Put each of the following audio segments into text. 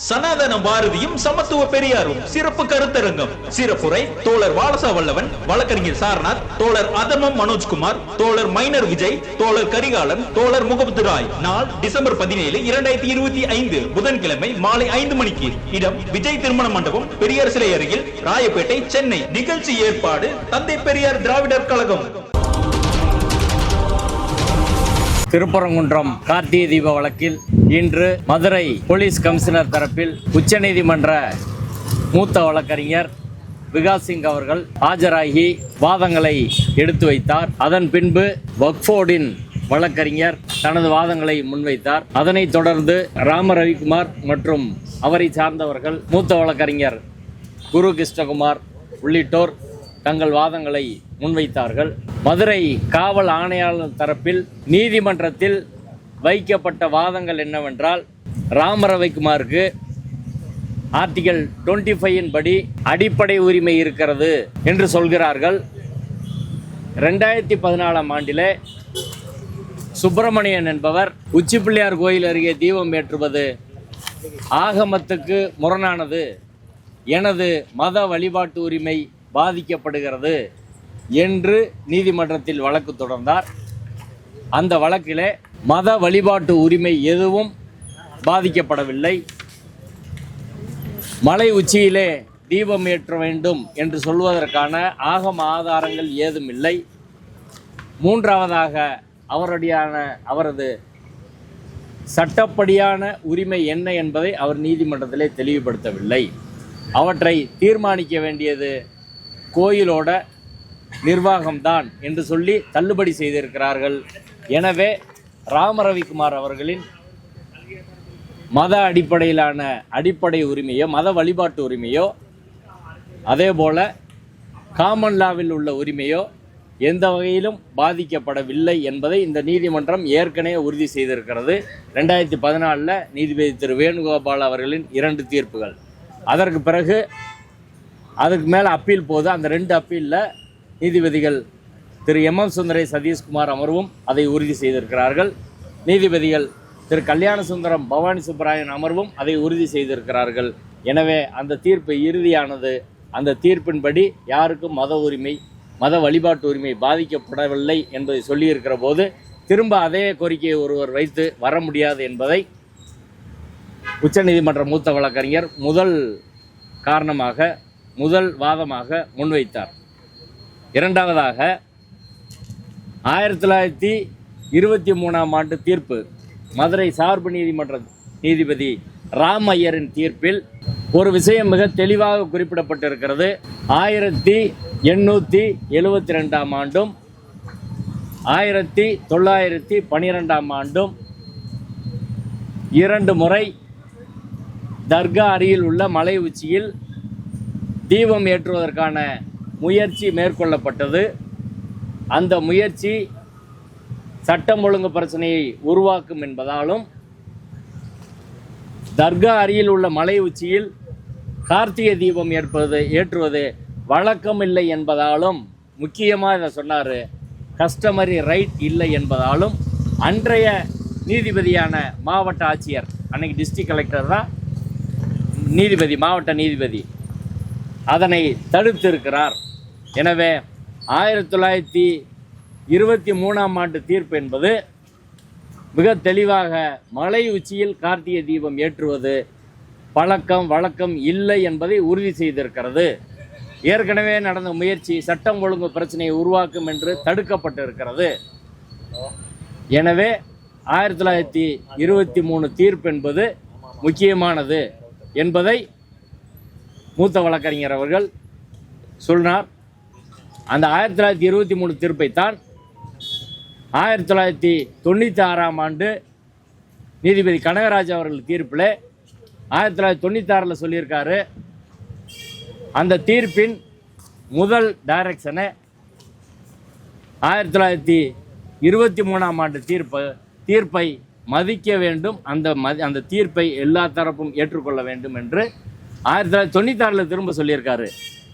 சனாதன பாரதியும் சமத்துவ பெரியாரும் சிறப்பு கருத்தரங்கம். சிறப்புரை தோழர் வாலசா வல்லவன், வழக்கறிஞர் சாரநாத், தோழர் அதமம் மனோஜ்குமார், தோழர் மைனர் விஜய், தோழர் கரிகாலன், தோழர் முகமது ராய். நாள் டிசம்பர் 17, 2025 புதன்கிழமை மாலை 5 மணிக்கு. இடம் விஜய் திருமண மண்டபம், பெரியார் சிலை அருகில், ராயப்பேட்டை, சென்னை. நிகழ்ச்சி ஏற்பாடு தந்தை பெரியார் திராவிடர் கழகம். திருப்பரங்குன்றம் கார்த்திகை தீப வழக்கில் இன்று மதுரை போலீஸ் கமிஷனர் தரப்பில் உச்சநீதிமன்ற மூத்த வழக்கறிஞர் விகாஸ் சிங் அவர்கள் ஆஜராகி வாதங்களை எடுத்து வைத்தார். அதன் பின்பு வக்ஃப் போர்டின் வழக்கறிஞர் தனது வாதங்களை முன்வைத்தார். அதனைத் தொடர்ந்து ராம ரவிக்குமார் மற்றும் அவரை சார்ந்தவர்கள் மூத்த வழக்கறிஞர் குரு கிருஷ்ணகுமார் உள்ளிட்டோர் தங்கள் வாதங்களை முன்வைத்தார்கள். மதுரை காவல் ஆணையாளர் தரப்பில் நீதிமன்றத்தில் வைக்கப்பட்ட வாதங்கள் என்னவென்றால், ராம ரவிக்குமாருக்கு ஆர்டிகல் 25 படி அடிப்படை உரிமை இருக்கிறது என்று சொல்கிறார்கள். 2014 ஆண்டிலே சுப்பிரமணியன் என்பவர் உச்சி பிள்ளையார் கோயில் அருகே தீபம் ஏற்றுவது ஆகமத்துக்கு முரணானது, எனது மத வழிபாட்டு உரிமை பாதிக்கப்படுகிறது என்று நீதிமன்றத்தில் வழக்கு தொடர்ந்தார். அந்த வழக்கிலே மத வழிபாட்டு உரிமை எதுவும் பாதிக்கப்படவில்லை. மலை உச்சியிலே தீபம் ஏற்ற வேண்டும் என்று சொல்வதற்கான ஆகம ஆதாரங்கள் ஏதும் இல்லை. மூன்றாவதாக அவரது சட்டப்படியான உரிமை என்ன என்பதை அவர் நீதிமன்றத்திலே தெளிவுபடுத்தவில்லை. அவற்றை தீர்மானிக்க வேண்டியது கோயிலோட நிர்வாகம்தான் என்று சொல்லி தள்ளுபடி செய்திருக்கிறார்கள். எனவே ராம ரவிக்குமார் அவர்களின் மத அடிப்படையிலான அடிப்படை உரிமையோ மத வழிபாட்டு உரிமையோ அதே போல காமன் லாவில் உள்ள உரிமையோ எந்த வகையிலும் பாதிக்கப்படவில்லை என்பதை இந்த நீதிமன்றம் ஏற்கனவே உறுதி செய்திருக்கிறது. 2014 நீதிபதி திரு வேணுகோபால் அவர்களின் 2 தீர்ப்புகள். அதற்கு பிறகு அதுக்கு மேலே அப்பீல் போது அந்த 2 அப்பீலில் நீதிபதிகள் திரு MM சுந்தரேஷ் சதீஷ்குமார் அமர்வும் அதை உறுதி செய்திருக்கிறார்கள். நீதிபதிகள் திரு கல்யாண சுந்தரம் பவானி சுப்பராயன் அமர்வும் அதை உறுதி செய்திருக்கிறார்கள். எனவே அந்த தீர்ப்பு இறுதியானது. அந்த தீர்ப்பின்படி யாருக்கும் மத வழிபாட்டு உரிமை பாதிக்கப்படவில்லை என்பதை சொல்லியிருக்கிற போது திரும்ப அதே கோரிக்கையை ஒருவர் வைத்து வர முடியாது என்பதை உச்சநீதிமன்ற மூத்த வழக்கறிஞர் முதல் வாதமாக முன்வைத்தார். இரண்டாவதாக 1923 ஆண்டு தீர்ப்பு மதுரை சார்பு நீதிமன்ற நீதிபதி ராம் ஐயரின் தீர்ப்பில் ஒரு விஷயம் மிக தெளிவாக குறிப்பிடப்பட்டிருக்கிறது. 1872 ஆண்டும் 1912 ஆண்டும் 2 முறை தர்கா அருகில் உள்ள மலை உச்சியில் தீபம் ஏற்றுவதற்கான முயற்சி மேற்கொள்ளப்பட்டது. அந்த முயற்சி சட்டம் ஒழுங்கு பிரச்சனையை உருவாக்கும் என்பதாலும் தர்கா அருகில் உள்ள மலை உச்சியில் கார்த்திகை தீபம் ஏற்றுவது வழக்கமில்லை என்பதாலும், முக்கியமாக இதை சொன்னார், கஸ்டமரி ரைட் இல்லை என்பதாலும் அன்றைய நீதிபதியான மாவட்ட ஆட்சியர், அன்னைக்கு டிஸ்ட்ரிக்ட் கலெக்டர் தான் மாவட்ட நீதிபதி, அதனை தடுத்திருக்கிறார். எனவே 1923 ஆண்டு தீர்ப்பு என்பது மிக தெளிவாக மலை உச்சியில் கார்த்திகை தீபம் ஏற்றுவது வழக்கம் இல்லை என்பதை உறுதி செய்திருக்கிறது. ஏற்கனவே நடந்த முயற்சி சட்டம் ஒழுங்கு பிரச்சனையை உருவாக்கும் என்று தடுக்கப்பட்டிருக்கிறது. எனவே 1923 தீர்ப்பு என்பது முக்கியமானது என்பதை மூத்த வழக்கறிஞர் அவர்கள் சொன்னார். அந்த 1923 தீர்ப்பைத்தான் 1996 ஆண்டு நீதிபதி கனகராஜ் அவர்கள் தீர்ப்பில் 1996 சொல்லியிருக்காரு. அந்த தீர்ப்பின் முதல் டைரக்ஷனை 1923 ஆண்டு தீர்ப்பை மதிக்க வேண்டும், அந்த தீர்ப்பை எல்லா தரப்பும் ஏற்றுக்கொள்ள வேண்டும் என்று 1996 திரும்ப சொல்லியிருக்காரு.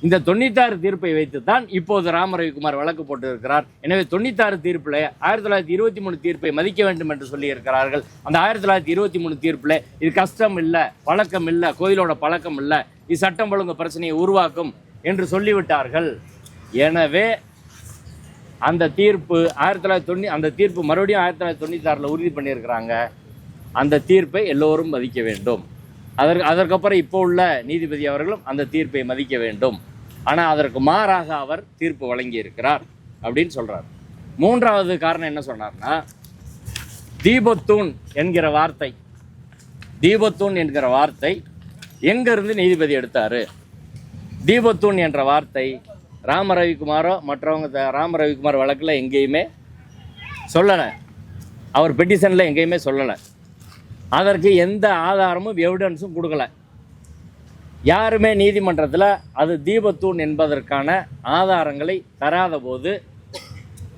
இந்த 96 தீர்ப்பை வைத்துத்தான் இப்போது ராம ரவிக்குமார் வழக்கு போட்டிருக்கிறார். எனவே 96 தீர்ப்பில் 1923 தீர்ப்பை மதிக்க வேண்டும் என்று சொல்லி இருக்கிறார்கள். அந்த 1923 தீர்ப்பில் இது கஷ்டம் இல்லை, பழக்கம் இல்லை, கோயிலோட பழக்கம் இல்லை, இது சட்டம் ஒழுங்கு பிரச்சனையை உருவாக்கும் என்று சொல்லிவிட்டார்கள். எனவே அந்த தீர்ப்பு 1990 அந்த தீர்ப்பு மறுபடியும் 1996 உறுதி பண்ணியிருக்கிறாங்க. அந்த தீர்ப்பை எல்லோரும் மதிக்க வேண்டும். அதற்கப்புறம் இப்போ உள்ள நீதிபதி அவர்களும் அந்த தீர்ப்பை மதிக்க வேண்டும். ஆனால் அதற்கு மாறாக அவர் தீர்ப்பு வழங்கி இருக்கிறார் அப்படின்னு சொல்றார். மூன்றாவது காரணம் என்ன சொன்னார்னா, தீபத்தூண் என்கிற வார்த்தை எங்கிருந்து நீதிபதி எடுத்தாரு? தீபத்தூண் என்ற வார்த்தை ராம ரவிக்குமாரோ மற்றவங்க ராம ரவிக்குமார் வழக்கில் எங்கேயுமே சொல்லலை, அவர் பெட்டிஷனில் எங்கேயுமே சொல்லலை. அதற்கு எந்த ஆதாரமும் எவிடன்ஸும் கொடுக்கல. யாருமே நீதிமன்றத்தில் அது தீபத்தூண் என்பதற்கான ஆதாரங்களை தராத போது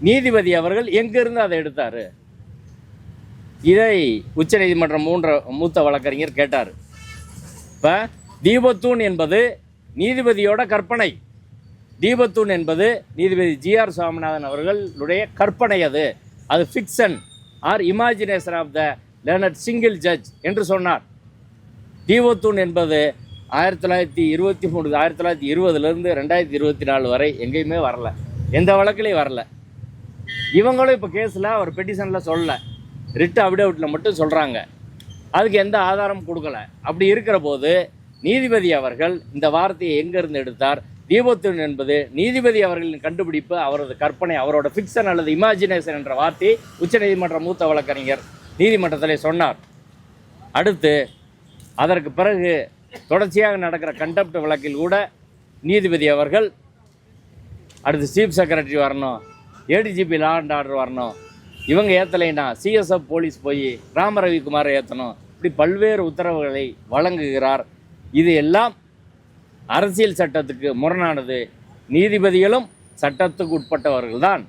நீதிபதி அவர்கள் எங்கிருந்து அதை எடுத்தார்? இதை உச்சநீதிமன்றம் மூத்த வழக்கறிஞர் கேட்டார். இப்போ தீபத்தூண் என்பது நீதிபதியோட கற்பனை. தீபத்தூண் என்பது நீதிபதி GR சுவாமிநாதன் அவர்களுடைய கற்பனை. அது fiction or imagination of the learned single judge என்று சொன்னார். தீபத்தூண் என்பது 1923 1920 2024 வரை எங்கேயுமே வரல, எந்த வழக்கிலையும் வரல. இவங்களும் இப்போ கேஸில் அவர் பெட்டிஷனில் சொல்லலை, ரிட் அபிடவிட்டில் மட்டும் சொல்கிறாங்க. அதுக்கு எந்த ஆதாரம் கொடுக்கல. அப்படி இருக்கிற போது நீதிபதி அவர்கள் இந்த வார்த்தையை எங்கேருந்து எடுத்தார்? தீபத்தூண் என்பது நீதிபதி அவர்களின் கண்டுபிடிப்பு, அவரது கற்பனை, அவரோட ஃபிக்ஷன் அல்லது இமேஜினேஷன் என்ற வார்த்தையை உச்சநீதிமன்ற மூத்த வழக்கறிஞர் நீதிமன்றத்தில் சொன்னார். அடுத்து அதற்கு பிறகு தொடர்ச்சியாக நடக்கிற கண்டெம்ட் வழக்கில் கூட நீதிபதி அவர்கள் அடுத்து சீஃப் செக்ரட்டரி வரணும், ADGP லா அண்ட் ஆர்டர் வரணும், இவங்க ஏற்றலைன்னா CSF போலீஸ் போய் ராம ரவிக்குமாரை ஏற்றணும், இப்படி பல்வேறு உத்தரவுகளை வழங்குகிறார். இது எல்லாம் அரசியல் சட்டத்துக்கு முரணானது. நீதிபதிகளும் சட்டத்துக்கு உட்பட்டவர்கள்தான்,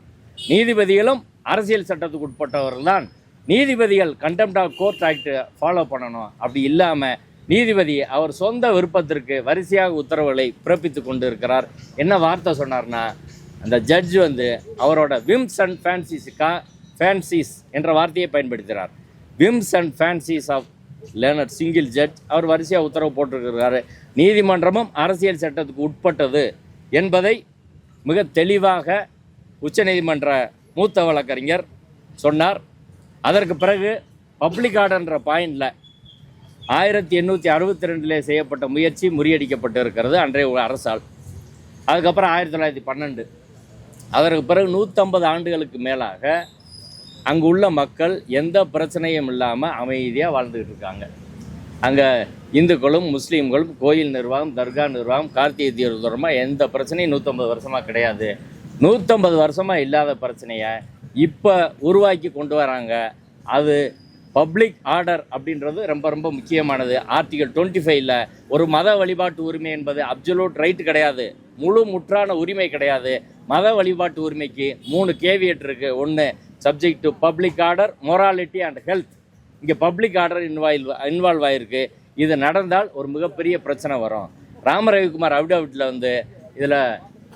நீதிபதிகளும் அரசியல் சட்டத்துக்கு உட்பட்டவர்கள்தான். நீதிபதிகள் contempt of court act follow பண்ணணும். அப்படி இல்லாமல் நீதிபதி அவர் சொந்த விருப்பத்திற்கு வரிசையாக உத்தரவுகளை பிறப்பித்து கொண்டு இருக்கிறார். என்ன வார்த்தை சொன்னார்னா, அந்த ஜட்ஜ் அவரோட விம்ஸ் அண்ட் ஃபேன்சிஸ் என்ற வார்த்தையை பயன்படுத்துகிறார். Whims and fancies of learned single judge அவர் வரிசையாக உத்தரவு போட்டிருக்கிறாரு. நீதிமன்றமும் அரசியல் சட்டத்துக்கு உட்பட்டது என்பதை மிக தெளிவாக உச்சநீதிமன்ற மூத்த வழக்கறிஞர் சொன்னார். அதற்கு பிறகு பப்ளிக் ஆர்டர்ன்ற பாயிண்டில் 1862 செய்யப்பட்ட முயற்சி முறியடிக்கப்பட்டு இருக்கிறது அன்றைய அரசால். அதுக்கப்புறம் 1912. அதற்கு பிறகு 150 ஆண்டுகளுக்கு மேலாக அங்கு உள்ள மக்கள் எந்த பிரச்சனையும் இல்லாமல் அமைதியாக வாழ்ந்துக்கிட்டு இருக்காங்க. அங்கே இந்துக்களும் முஸ்லீம்களும் கோயில் நிர்வாகம், தர்கா நிர்வாகம், கார்த்திகை தீர்த்தமாக எந்த பிரச்சனையும் 150 வருஷமாக கிடையாது. 150 வருஷமாக இல்லாத பிரச்சனையை இப்போ உருவாக்கி கொண்டு வராங்க. அது பப்ளிக் ஆர்டர் அப்படின்றது ரொம்ப ரொம்ப முக்கியமானது. ஆர்டிகல் 25ல் ஒரு மத வழிபாட்டு உரிமை என்பது அப்சல்யூட் ரைட் கிடையாது, முற்றான உரிமை கிடையாது. மத வழிபாட்டு உரிமைக்கு 3 கேவியட் இருக்குது. ஒன்று, subject to public order, morality and health. இங்கே பப்ளிக் ஆர்டர் இன்வால்வ் ஆகிருக்கு. இது நடந்தால் ஒரு மிகப்பெரிய பிரச்சனை வரும். ராம ரவிக்குமார் அபிடவிட்டில் இதில்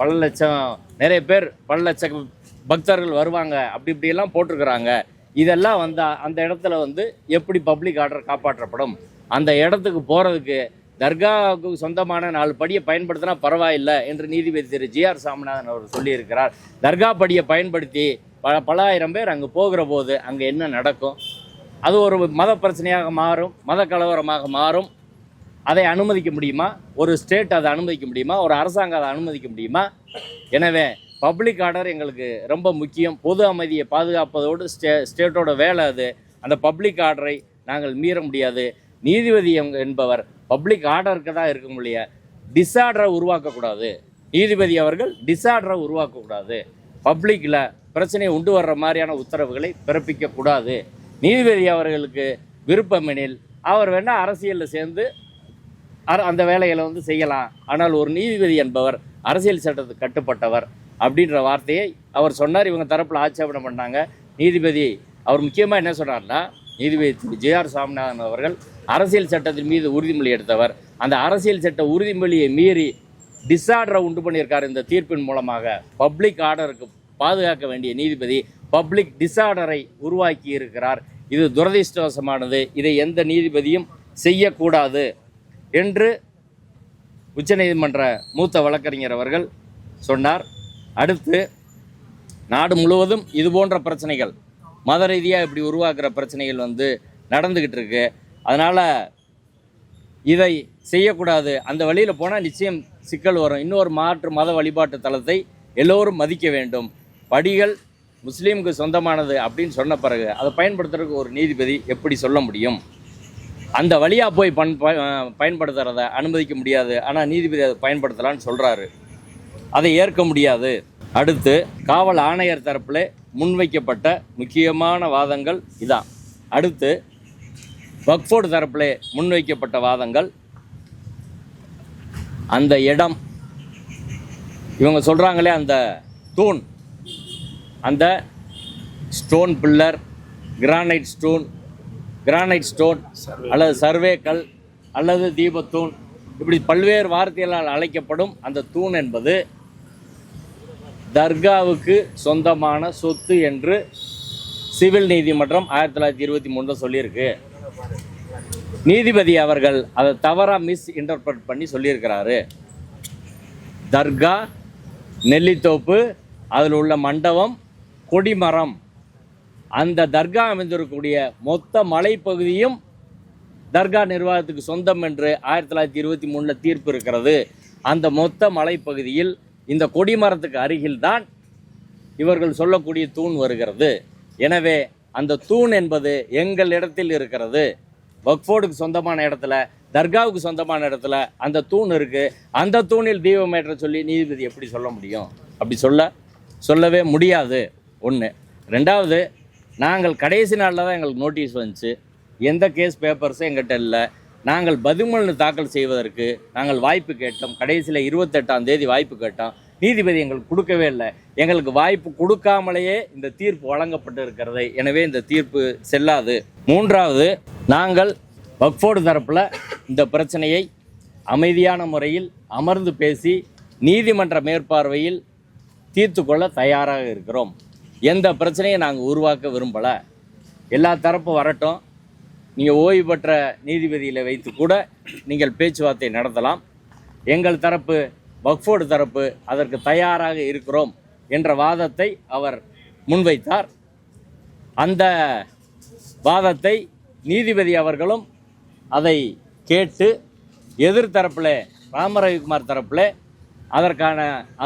பல லட்சம் பக்தர்கள் வருவாங்க அப்படி இப்படியெல்லாம் போட்டிருக்கிறாங்க. இதெல்லாம் அந்த இடத்துல எப்படி பப்ளிக் ஆர்டர் காப்பாற்றப்படும்? அந்த இடத்துக்கு போகிறதுக்கு தர்காவுக்கு சொந்தமான 4 படியை பயன்படுத்தினா பரவாயில்லை என்று நீதிபதி திரு GR சாமிநாதன் அவர் சொல்லியிருக்கிறார். தர்கா படியை பயன்படுத்தி பல ஆயிரம் பேர் அங்கே போகிற போது அங்கே என்ன நடக்கும்? அது ஒரு மத பிரச்சனையாக மாறும், மத கலவரமாக மாறும். அதை அனுமதிக்க முடியுமா? ஒரு ஸ்டேட் அதை அனுமதிக்க முடியுமா? ஒரு அரசாங்கம் அதை அனுமதிக்க முடியுமா? எனவே பப்ளிக் ஆர்டர் எங்களுக்கு ரொம்ப முக்கியம். பொது அமைதியை பாதுகாப்பதோடு ஸ்டேட்டோட வேலை அது. அந்த பப்ளிக் ஆர்டரை நாங்கள் மீற முடியாது. நீதிபதி என்பவர் பப்ளிக் ஆர்டருக்கு தான் இருக்க முடியாது, டிஸார்டரை உருவாக்கக்கூடாது. நீதிபதி அவர்கள் டிஸார்டரை உருவாக்கக்கூடாது, பப்ளிக்கில் பிரச்சனையை உண்டு வர்ற மாதிரியான உத்தரவுகளை பிறப்பிக்கக்கூடாது. நீதிபதி அவர்களுக்கு விருப்பமெனில் அவர் வேணால் அரசியலில் சேர்ந்து அந்த வேலைகளை செய்யலாம். ஆனால் ஒரு நீதிபதி என்பவர் அரசியல் சட்டத்துக்கு கட்டுப்பட்டவர் அப்படின்ற வார்த்தையை அவர் சொன்னார். இவங்க தரப்பில் ஆட்சேபனை பண்ணாங்க. நீதிபதி அவர் முக்கியமாக என்ன சொன்னார்னா, நீதிபதி GR சாமிநாதன் அவர்கள் அரசியல் சட்டத்தின் மீது உறுதிமொழி எடுத்தவர். அந்த அரசியல் சட்ட உறுதிமொழியை மீறி டிஸார்டரை உண்டு பண்ணியிருக்காரு இந்த தீர்ப்பின் மூலமாக. பப்ளிக் ஆர்டருக்கு பாதுகாக்க வேண்டிய நீதிபதி பப்ளிக் டிஸார்டரை உருவாக்கி இருக்கிறார். இது துரதிர்ஷ்டவசமானது. இதை எந்த நீதிபதியும் செய்யக்கூடாது என்று உச்சநீதிமன்ற மூத்த வழக்கறிஞர் அவர்கள் சொன்னார். அடுத்து, நாடு முழுவதும் இது போன்ற பிரச்சனைகள், மத ரீதியாக இப்படி உருவாக்குற பிரச்சனைகள் நடந்துக்கிட்டு இருக்கு. அதனால் இதை செய்யக்கூடாது. அந்த வழியில் போனால் நிச்சயம் சிக்கல் வரும். இன்னொரு மாற்று மத வழிபாட்டு தலத்தை எல்லோரும் மதிக்க வேண்டும். படிகள் முஸ்லீமுக்கு சொந்தமானது அப்படின்னு சொன்ன பிறகு அதை பயன்படுத்துறதுக்கு ஒரு நீதிபதி எப்படி சொல்ல முடியும்? அந்த வழியாக போய் பயன்படுத்துகிறத அனுமதிக்க முடியாது. ஆனால் நீதிபதி அதை பயன்படுத்தலான்னு சொல்கிறாரு. அதை ஏற்க முடியாது. அடுத்து, காவல் ஆணையர் தரப்பில் முன்வைக்கப்பட்ட முக்கியமான வாதங்கள் இதான். அடுத்து, வக்ஃபோர்டு தரப்பில் முன்வைக்கப்பட்ட வாதங்கள், அந்த இடம், இவங்க சொல்கிறாங்களே அந்த தூண், அந்த ஸ்டோன் பில்லர், கிரானைட் ஸ்டோன் அல்லது சர்வேக்கல் அல்லது தீபத்தூண், இப்படி பல்வேறு வார்த்தைகளால் அழைக்கப்படும் அந்த தூண் என்பது தர்காவுக்கு சொந்தமான சொத்து என்று சிவில் நீதிமன்றம் 1923 சொல்லியிருக்கு. நீதிபதி அவர்கள் அதை தவறாக இன்டர்பிரட் பண்ணி சொல்லியிருக்கிறாரு. தர்கா, நெல்லித்தோப்பு, அதில் உள்ள மண்டபம், கொடிமரம், அந்த தர்கா அமைந்திருக்கக்கூடிய மொத்த மலைப்பகுதியும் தர்கா நிர்வாகத்துக்கு சொந்தம் என்று 1923 தீர்ப்பு இருக்கிறது. அந்த மொத்த மலைப்பகுதியில் இந்த கொடிமரத்துக்கு அருகில்தான் இவர்கள் சொல்லக்கூடிய தூண் வருகிறது. எனவே அந்த தூண் என்பது எங்கள் இடத்தில் இருக்கிறது. வக்ஃபோர்டுக்கு சொந்தமான இடத்துல, தர்காவுக்கு சொந்தமான இடத்துல அந்த தூண் இருக்கு. அந்த தூணில் தீபமேற்ற சொல்லி நீதிபதி எப்படி சொல்ல முடியும்? அப்படி சொல்லவே முடியாது. ஒன்று. ரெண்டாவது, நாங்கள் கடைசி நாளில் தான் எங்களுக்கு நோட்டீஸ் வந்துச்சு. எந்த கேஸ் பேப்பர்ஸும் எங்கிட்ட இல்லை. நாங்கள் பதிமூணு தாக்கல் செய்வதற்கு நாங்கள் வாய்ப்பு கேட்டோம். கடைசியில் 28ஆம் தேதி வாய்ப்பு கேட்டோம். நீதிபதி எங்களுக்கு கொடுக்கவே இல்லை. எங்களுக்கு வாய்ப்பு கொடுக்காமலேயே இந்த தீர்ப்பு வழங்கப்பட்டு இருக்கிறது. எனவே இந்த தீர்ப்பு செல்லாது. மூன்றாவது, நாங்கள் வக்ஃபோர்டு தரப்பில் இந்த பிரச்சனையை அமைதியான முறையில் அமர்ந்து பேசி நீதிமன்ற மேற்பார்வையில் தீர்த்து கொள்ள தயாராக இருக்கிறோம். எந்த பிரச்சனையை நாங்கள் உருவாக்க விரும்பலை. எல்லா தரப்பும் வரட்டும். நீங்கள் ஓய்வு பெற்ற நீதிபதியில் வைத்து கூட நீங்கள் பேச்சுவார்த்தை நடத்தலாம். எங்கள் தரப்பு, வக்ஃபோர்டு தரப்பு அதற்கு தயாராக இருக்கிறோம் என்ற வாதத்தை அவர் முன்வைத்தார். அந்த வாதத்தை நீதிபதி அவர்களும் அதை கேட்டு எதிர்த்தரப்பில் ராமரவிக்குமார் தரப்பில்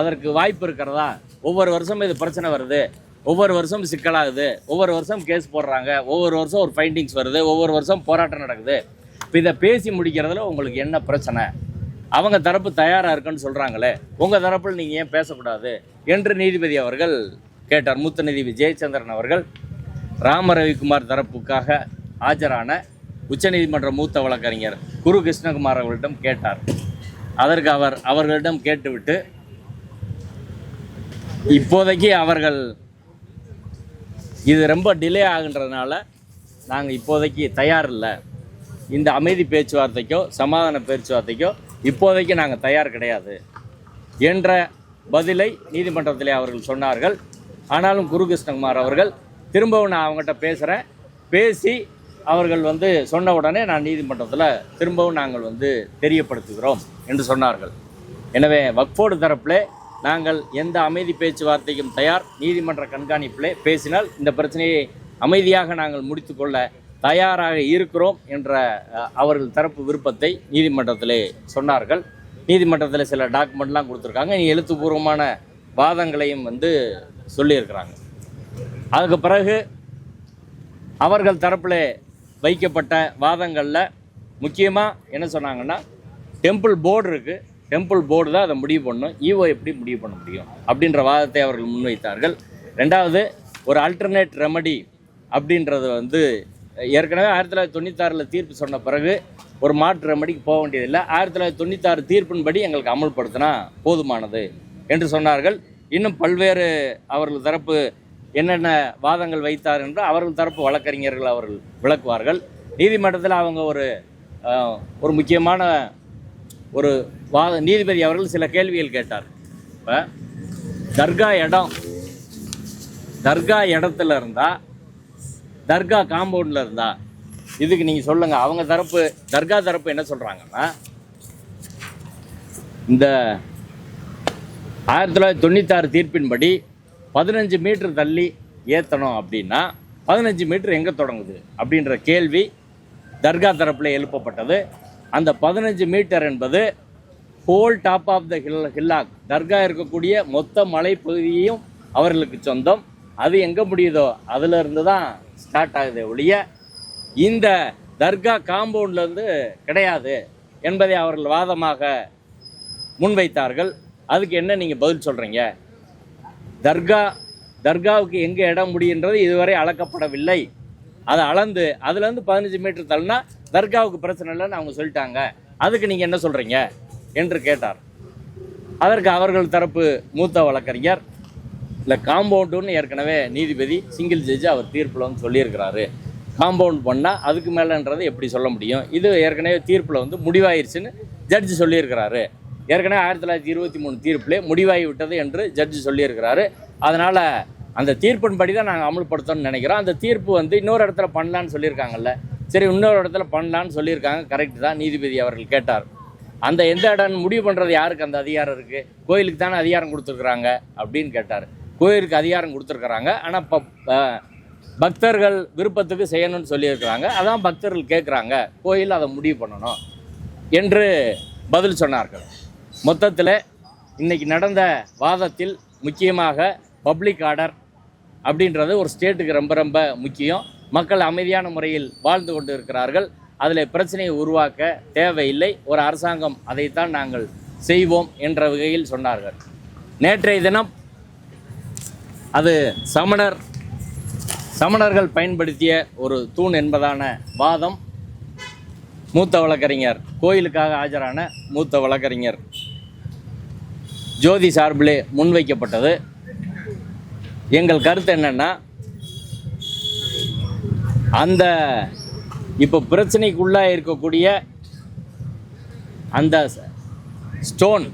அதற்கு வாய்ப்பு இருக்கிறதா, ஒவ்வொரு வருஷம் இது பிரச்சனை வருது, ஒவ்வொரு வருஷம் சிக்கலாகுது, ஒவ்வொரு வருஷம் கேஸ் போடுறாங்க, ஒவ்வொரு வருஷம் ஒரு ஃபைண்டிங்ஸ் வருது, ஒவ்வொரு வருஷம் போராட்டம் நடக்குது, இப்போ இதை பேசி முடிக்கிறதுல உங்களுக்கு என்ன பிரச்சனை? அவங்க தரப்பு தயாராக இருக்குன்னு சொல்கிறாங்களே, உங்கள் தரப்பில் நீங்கள் ஏன் பேசக்கூடாது என்று நீதிபதி அவர்கள் கேட்டார். மூத்த நீதிபதி ஜெயச்சந்திரன் அவர்கள் ராமரவிக்குமார் தரப்புக்காக ஆஜரான உச்சநீதிமன்ற மூத்த வழக்கறிஞர் குரு கிருஷ்ணகுமார் அவர்களிடம் கேட்டார். அதற்கு அவர்களிடம் கேட்டுவிட்டு, இப்போதைக்கு அவர்கள் இது ரொம்ப டிலே ஆகுன்றதுனால நாங்கள் இப்போதைக்கு தயார் இல்லை, இந்த அமைதி பேச்சுவார்த்தைக்கோ சமாதான பேச்சுவார்த்தைக்கோ இப்போதைக்கு நாங்கள் தயார் கிடையாது என்ற பதிலை நீதிமன்றத்திலே அவர்கள் சொன்னார்கள். ஆனாலும் குரு கிருஷ்ணகுமார் அவர்கள் திரும்பவும் நான் அவங்ககிட்ட பேசுகிறேன், பேசி அவர்கள் சொன்ன உடனே நான் நீதிமன்றத்தில் திரும்பவும் நாங்கள் தெரியப்படுத்துகிறோம் என்று சொன்னார்கள். எனவே வக்ஃபோர்டு தரப்பிலே நாங்கள் எந்த அமைதி பேச்சுவார்த்தைக்கும் தயார். நீதிமன்ற கண்காணிப்பிலே பேசினால் இந்த பிரச்சனையை அமைதியாக நாங்கள் முடித்துக்கொள்ள தயாராக இருக்கிறோம் என்ற அவர்கள் தரப்பு விருப்பத்தை நீதிமன்றத்திலே சொன்னார்கள். நீதிமன்றத்தில் சில டாக்குமெண்ட்லாம் கொடுத்துருக்காங்க. எழுத்துப்பூர்வமான வாதங்களையும் சொல்லியிருக்கிறாங்க. அதுக்கு பிறகு அவர்கள் தரப்பில் வைக்கப்பட்ட வாதங்களில் முக்கியமாக என்ன சொன்னாங்கன்னா, டெம்பிள் போர்டு இருக்குது, டெம்பிள் போர்டு தான் அதை முடிவு பண்ணணும், ஈஓ எப்படி முடிவு பண்ண முடியும் அப்படின்ற வாதத்தை அவர்கள் முன்வைத்தார்கள். ரெண்டாவது, ஒரு அல்டர்னேட் ரெமடி அப்படின்றது ஏற்கனவே 1996 தீர்ப்பு சொன்ன பிறகு ஒரு மாற்று ரெமடிக்கு போக வேண்டியதில்லை, 1996 தீர்ப்பின்படி எங்களுக்கு அமல்படுத்தினா போதுமானது என்று சொன்னார்கள். இன்னும் பல்வேறு அவர்கள் தரப்பு என்னென்ன வாதங்கள் வைத்தார் என்று அவர்கள் தரப்பு வழக்கறிஞர்கள் அவர்கள் விளக்குவார்கள். நீதிமன்றத்தில் அவங்க ஒரு முக்கியமான ஒரு நீதிபதி அவர்கள் சில கேள்விகள் கேட்டார். இப்போ தர்கா இடத்துல இருந்தா, தர்கா காம்பவுண்டில் இருந்தா, இதுக்கு நீங்கள் சொல்லுங்கள். அவங்க தரப்பு, தர்கா தரப்பு என்ன சொல்கிறாங்கன்னா, இந்த 1996 தீர்ப்பின்படி 15 மீட்டர் தள்ளி ஏற்றணும் அப்படின்னா 15 மீட்டர் எங்கே தொடங்குது அப்படின்ற கேள்வி தர்கா தரப்பில் எழுப்பப்பட்டது. அந்த 15 மீட்டர் என்பது whole top of the hillock, தர்கா இருக்கக்கூடிய மொத்த மலைப்பகுதியையும் அவர்களுக்கு சொந்தம். அது எங்கே முடியுதோ அதிலிருந்து தான் ஸ்டார்ட் ஆகுது ஒழிய இந்த தர்கா காம்பவுண்ட்லேருந்து கிடையாது என்பதை அவர்கள் வாதமாக முன்வைத்தார்கள். அதுக்கு என்ன நீங்கள் பதில் சொல்கிறீங்க? தர்காவுக்கு எங்கே இடம் முடியுன்றது இதுவரை அளக்கப்படவில்லை. அதை அளந்து அதுலேருந்து 15 மீட்டர் தள்ளினா தர்காவுக்கு பிரச்சனை இல்லைன்னு அவங்க சொல்லிட்டாங்க. அதுக்கு நீங்கள் என்ன சொல்கிறீங்க என்று கேட்டார். அதற்கு அவர்கள் தரப்பு மூத்த வழக்கறிஞர், இல்லை காம்பவுண்டுன்னு ஏற்கனவே நீதிபதி சிங்கிள் ஜட்ஜ் அவர் தீர்ப்பில் வந்து சொல்லியிருக்கிறாரு. காம்பவுண்ட் பண்ணால் அதுக்கு மேலேன்றது எப்படி சொல்ல முடியும்? இது ஏற்கனவே தீர்ப்பில் வந்து முடிவாயிருச்சுன்னு ஜட்ஜு சொல்லியிருக்கிறாரு. ஏற்கனவே 1923 தீர்ப்பிலே முடிவாகி விட்டது என்று ஜட்ஜு சொல்லியிருக்கிறாரு. அதனால் அந்த தீர்ப்பின்படி தான் நாங்கள் அமல்படுத்தணும்னு நினைக்கிறோம். அந்த தீர்ப்பு வந்து இன்னொரு இடத்துல பண்ணலான்னு சொல்லியிருக்காங்கல்ல, சரி இன்னொரு இடத்துல பண்ணலான்னு சொல்லியிருக்காங்க, கரெக்டு தான். நீதிபதி அவர்கள் கேட்டார், அந்த எந்த இடம் முடிவு பண்ணுறது யாருக்கு அந்த அதிகாரம் இருக்குது? கோயிலுக்கு தானே அதிகாரம் கொடுத்துருக்குறாங்க அப்படின்னு கேட்டார். கோயிலுக்கு அதிகாரம் கொடுத்துருக்குறாங்க, ஆனால் இப்போ பக்தர்கள் விருப்பத்துக்கு செய்யணும்னு சொல்லியிருக்கிறாங்க. அதான் பக்தர்கள் கேட்குறாங்க, கோயில் அதை முடிவு பண்ணணும் என்று பதில் சொன்னார்கள். மொத்தத்தில் இன்றைக்கி நடந்த வாதத்தில் முக்கியமாக பப்ளிக் ஆர்டர் அப்படின்றது ஒரு ஸ்டேட்டுக்கு ரொம்ப ரொம்ப முக்கியம். மக்கள் அமைதியான முறையில் வாழ்ந்து கொண்டு இருக்கிறார்கள். அதில் பிரச்சனையை உருவாக்க தேவையில்லை. ஒரு அரசாங்கம் அதைத்தான் நாங்கள் செய்வோம் என்ற வகையில் சொன்னார்கள். நேற்றைய தினம் அது சமணர்கள் பயன்படுத்திய ஒரு தூண் என்பதான வாதம் மூத்த வழக்கறிஞர், கோயிலுக்காக ஆஜரான மூத்த வழக்கறிஞர் ஜோதி சார்பிலே முன்வைக்கப்பட்டது. எங்கள் கருத்து என்னன்னா, அந்த இப்போ பிரச்சனைக்குள்ளாக இருக்கக்கூடிய அந்த ஸ்டோன்,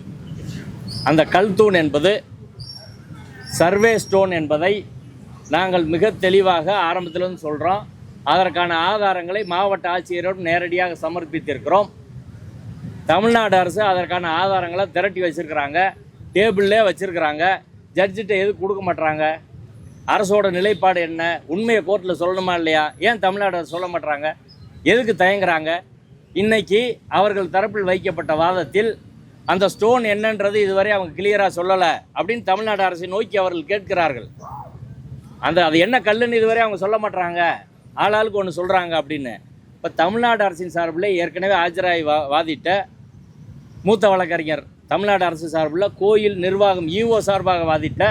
அந்த கல் தூண் என்பது சர்வே ஸ்டோன் என்பதை நாங்கள் மிக தெளிவாக ஆரம்பத்திலிருந்து சொல்கிறோம். அதற்கான ஆதாரங்களை மாவட்ட ஆட்சியரிடம் நேரடியாக சமர்ப்பித்திருக்கிறோம். தமிழ்நாடு அரசு அதற்கான ஆதாரங்களை திரட்டி வச்சுருக்கிறாங்க, டேபிள்லே வச்சுருக்கிறாங்க. ஜட்ஜிட்ட எதுக்கு கொடுக்க மாட்டுறாங்க? அரசோட நிலைப்பாடு என்ன? உண்மையை கோர்ட்டில் சொல்லணுமா இல்லையா? ஏன் தமிழ்நாடு அரசு சொல்ல மாட்டுறாங்க? எதுக்கு தயங்குறாங்க? இன்னைக்கு அவர்கள் தரப்பில் வைக்கப்பட்ட வாதத்தில் அந்த ஸ்டோன் என்னன்றது இதுவரை அவங்க கிளியராக சொல்லலை அப்படின்னு தமிழ்நாடு அரசை நோக்கி அவர்கள் கேட்கிறார்கள். அது என்ன கல்லுன்னு இதுவரை அவங்க சொல்ல மாட்டுறாங்க, ஆளாளுக்கு ஒன்று சொல்கிறாங்க அப்படின்னு. இப்போ தமிழ்நாடு அரசின் சார்பில் ஏற்கனவே ஆஜராகி வாதிட்ட மூத்த வழக்கறிஞர், தமிழ்நாடு அரசு சார்பில் கோயில் நிர்வாகம் ஈஓ சார்பாக வாதிட்ட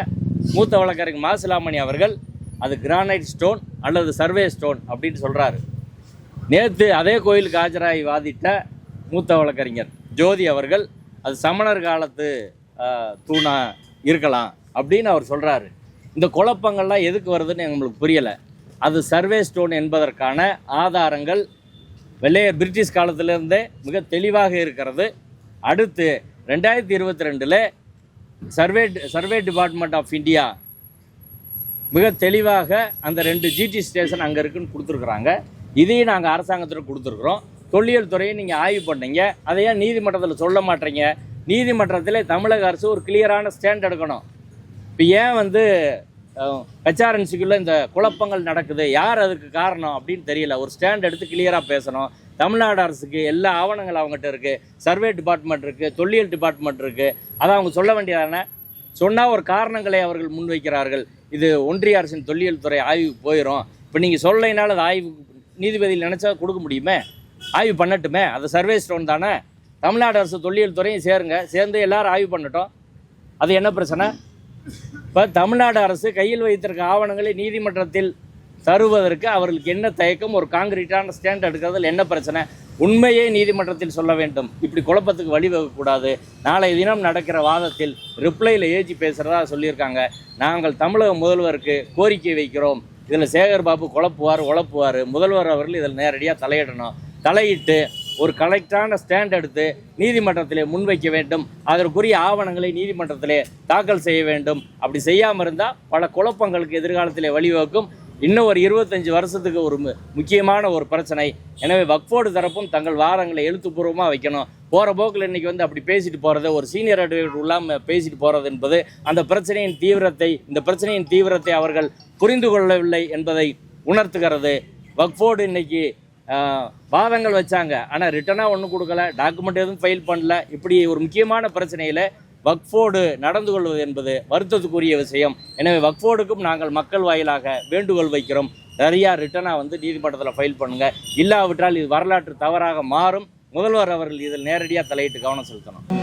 மூத்த வழக்கறிஞர் மாசிலாமணி அவர்கள் அது கிரானைட் ஸ்டோன் அல்லது சர்வே ஸ்டோன் அப்படின்னு சொல்கிறாரு. நேற்று அதே கோயிலுக்கு ஆஜராகி வாதிட்ட மூத்த வழக்கறிஞர் ஜோதி அவர்கள் அது சமணர் காலத்து தூணா இருக்கலாம் அப்படின்னு அவர் சொல்கிறாரு. இந்த குழப்பங்கள்லாம் எதுக்கு வருதுன்னு எங்களுக்கு புரியலை. அது சர்வே ஸ்டோன் என்பதற்கான ஆதாரங்கள் வெள்ளையர் பிரிட்டிஷ் காலத்திலிருந்தே மிக தெளிவாக இருக்கிறது. அடுத்து 2022 சர்வே டிபார்ட்மெண்ட் ஆஃப் இந்தியா மிக தெளிவாக அந்த 2 ஜிடி ஸ்டேஷன் அங்கே இருக்குன்னு கொடுத்துருக்குறாங்க. இதையும் நாங்கள் அரசாங்கத்திற்கு கொடுத்துருக்குறோம். தொல்லியல் துறையை நீங்கள் ஆய்வு பண்ணீங்க, அதை ஏன் நீதிமன்றத்தில் சொல்ல மாட்டீங்க? நீதிமன்றத்தில் தமிழக அரசு ஒரு கிளியரான ஸ்டாண்ட் எடுக்கணும். இப்போ ஏன் ஹெச்ஆர்என்சிக்குள்ளே இந்த குழப்பங்கள் நடக்குது, யார் அதுக்கு காரணம் அப்படின்னு தெரியல. ஒரு ஸ்டாண்ட் எடுத்து கிளியராக பேசணும். தமிழ்நாடு அரசுக்கு எல்லா ஆவணங்கள் அவங்ககிட்ட இருக்குது, சர்வே டிபார்ட்மெண்ட் இருக்குது, தொல்லியல் டிபார்ட்மெண்ட் இருக்குது. அதை அவங்க சொல்ல வேண்டியதானே? சொன்னால் ஒரு காரணங்களை அவர்கள் முன்வைக்கிறார்கள். இது ஒன்றிய அரசின் தொல்லியல் துறை ஆய்வுக்கு போயிடும். இப்போ நீங்கள் சொல்லைனால அது ஆய்வு நீதிபதியில் நினச்சா கொடுக்க முடியுமே? ஆய்வு பண்ணட்டுமே, அது சர்வே ஸ்டோன் தானே. தமிழ்நாடு அரசு தொல்லியல் துறையும் சேர்ந்து எல்லாரும் ஆய்வு பண்ணட்டும். அது என்ன பிரச்சனை? இப்போ தமிழ்நாடு அரசு கையில் வைத்திருக்க ஆவணங்களை நீதிமன்றத்தில் தருவதற்கு அவர்களுக்கு என்ன தயக்கம்? ஒரு காங்கிரீட்டான ஸ்டாண்ட் எடுக்கிறதுல என்ன பிரச்சனை? உண்மையே நீதிமன்றத்தில் சொல்ல வேண்டும். இப்படி குழப்பத்துக்கு வழிவகக்கூடாது. நாளை தினம் நடக்கிற வாதத்தில் ரிப்ளையில் ஏஜி பேசுகிறதா சொல்லியிருக்காங்க. நாங்கள் தமிழக முதல்வருக்கு கோரிக்கை வைக்கிறோம், இதில் சேகர் பாபு உழப்புவார். முதல்வர் அவர்கள் இதில் நேரடியாக தலையிடணும். தலையிட்டு ஒரு கரெக்டான ஸ்டாண்ட் எடுத்து நீதிமன்றத்திலே முன்வைக்க வேண்டும். அதற்குரிய ஆவணங்களை நீதிமன்றத்திலே தாக்கல் செய்ய வேண்டும். அப்படி செய்யாமல் இருந்தால் பல குழப்பங்களுக்கு எதிர்காலத்திலே வழிவகுக்கும். இன்னும் ஒரு 25 வருஷத்துக்கு ஒரு முக்கியமான ஒரு பிரச்சனை. எனவே வக்ஃப் போர்டு தரப்பும் தங்கள் வாதங்களை எழுத்துப்பூர்வமாக வைக்கணும். போகிற போக்கில் இன்றைக்கி ஒரு பேசிட்டு போகிறது, ஒரு சீனியர் அட்வொகேட் இல்லாமல் பேசிட்டு போகிறது என்பது இந்த பிரச்சனையின் தீவிரத்தை அவர்கள் புரிந்து கொள்ளவில்லை என்பதை உணர்த்துகிறது. வக்ஃப் போர்டு இன்னைக்கு வாதங்கள் வச்சாங்க, ஆனால் ரிட்டனாக ஒன்றும் கொடுக்கல, டாக்குமெண்ட் எதுவும் ஃபைல் பண்ணல. இப்படி ஒரு முக்கியமான பிரச்சனையில் வக்ஃப் போர்டு நடந்து கொள்வது என்பது வருத்தத்துக்குரிய விஷயம். எனவே வக்ஃப் போர்டுக்கும் நாங்கள் மக்கள் வாயிலாக வேண்டுகோள் வைக்கிறோம், நிறையா ரிட்டனாக நீதிமன்றத்தில் ஃபைல் பண்ணுங்கள். இல்லாவிட்டால் இது வரலாற்று தவறாக மாறும். முதல்வர் அவர்கள் இதில் நேரடியாக தலையிட்டு கவனம் செலுத்தணும்.